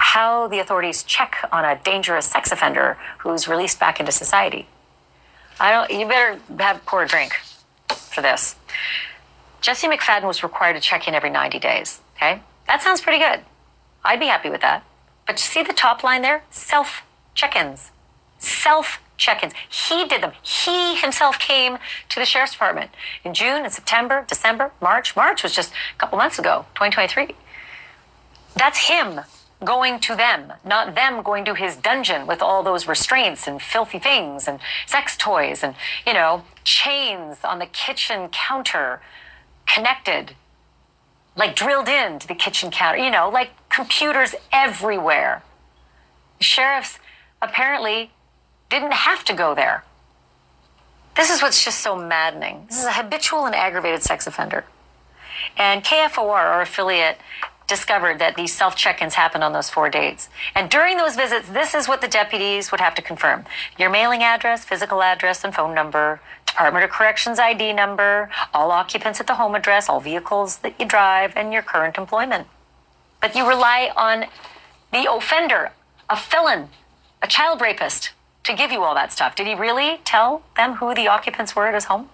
how the authorities check on a dangerous sex offender who's released back into society. You better pour a drink for this. Jesse McFadden was required to check in every 90 days, okay? That sounds pretty good. I'd be happy with that. But you see the top line there? Self-check-ins. Self-check-ins. He did them. He himself came to the Sheriff's Department in June and September, December, March. March was just a couple months ago, 2023. That's him going to them, not them going to his dungeon with all those restraints and filthy things and sex toys and, chains on the kitchen counter connected, like drilled into the kitchen counter, like computers everywhere. Sheriffs apparently didn't have to go there. This is what's just so maddening. This is a habitual and aggravated sex offender. And KFOR, our affiliate, discovered that these self-check-ins happened on those 4 dates. And during those visits, this is what the deputies would have to confirm. Your mailing address, physical address, and phone number, Department of Corrections ID number, all occupants at the home address, all vehicles that you drive, and your current employment. But you rely on the offender, a felon, a child rapist, to give you all that stuff. Did he really tell them who the occupants were at his home?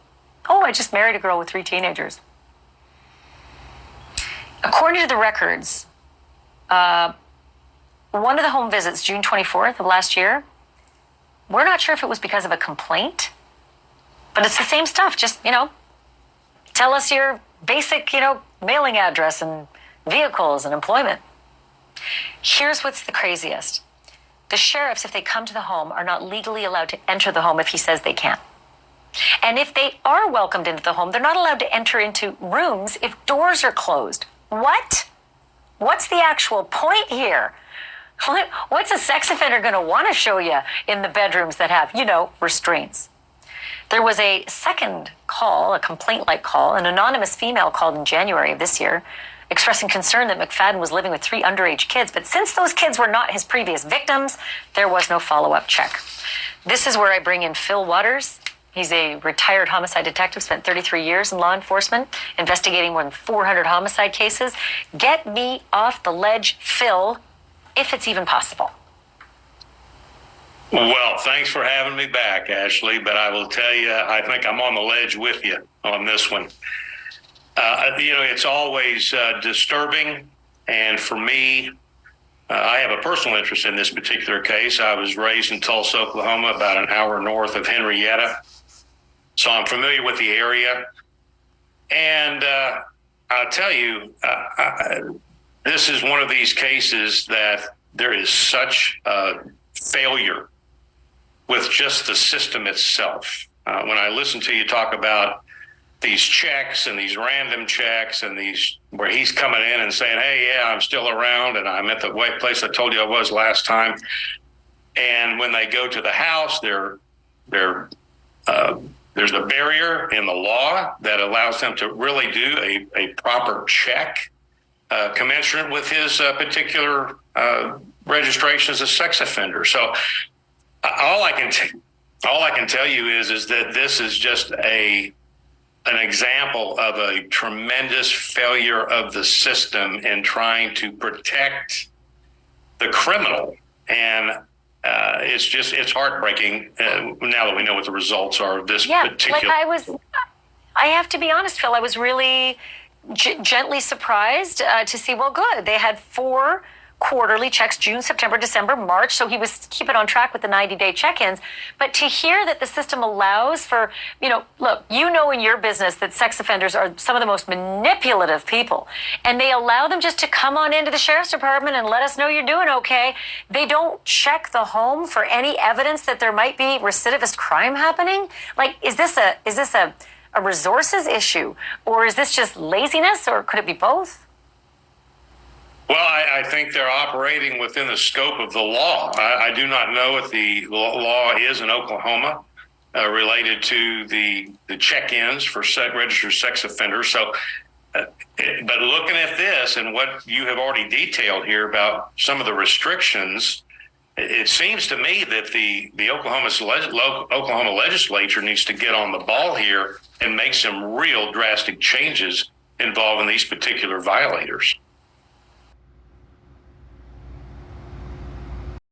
Oh, I just married a girl with 3 teenagers. According to the records, one of the home visits, June 24th of last year, we're not sure if it was because of a complaint, but it's the same stuff. Just, tell us your basic, mailing address and vehicles and employment. Here's what's the craziest. The sheriffs, if they come to the home, are not legally allowed to enter the home if he says they can. And if they are welcomed into the home, they're not allowed to enter into rooms if doors are closed. What? What's the actual point here? What's a sex offender going to want to show you in the bedrooms that have, restraints? There was a second call, a complaint-like call. An anonymous female called in January of this year, expressing concern that McFadden was living with 3 underage kids. But since those kids were not his previous victims, there was no follow-up check. This is where I bring in Phil Waters. He's a retired homicide detective, spent 33 years in law enforcement, investigating more than 400 homicide cases. Get me off the ledge, Phil, if it's even possible. Well, thanks for having me back, Ashley, but I will tell you, I think I'm on the ledge with you on this one. It's always disturbing, and for me, I have a personal interest in this particular case. I was raised in Tulsa, Oklahoma, about an hour north of Henrietta. So I'm familiar with the area. And I'll tell you, this is one of these cases that there is such a failure with just the system itself. When I listen to you talk about these checks and these random checks and these where he's coming in and saying, hey, yeah, I'm still around and I'm at the place I told you I was last time. And when they go to the house, there's a barrier in the law that allows them to really do a proper check commensurate with his particular registration as a sex offender. So all I can tell you is that this is just an example of a tremendous failure of the system in trying to protect the criminal. And it's heartbreaking now that we know what the results are of this particular. I have to be honest, Phil, I was really gently surprised to see, well, good. They had 4 quarterly checks, June, September, December, March. So he was keeping on track with the 90-day check-ins. But to hear that the system allows for, look, in your business that sex offenders are some of the most manipulative people. And they allow them just to come on into the sheriff's department and let us know you're doing okay. They don't check the home for any evidence that there might be recidivist crime happening. Like, is this a resources issue? Or is this just laziness? Or could it be both? Well, I think they're operating within the scope of the law. I do not know what the law is in Oklahoma related to the check-ins for registered sex offenders. So, but looking at this and what you have already detailed here about some of the restrictions, it seems to me that the Oklahoma legislature needs to get on the ball here and make some real drastic changes involving these particular violators.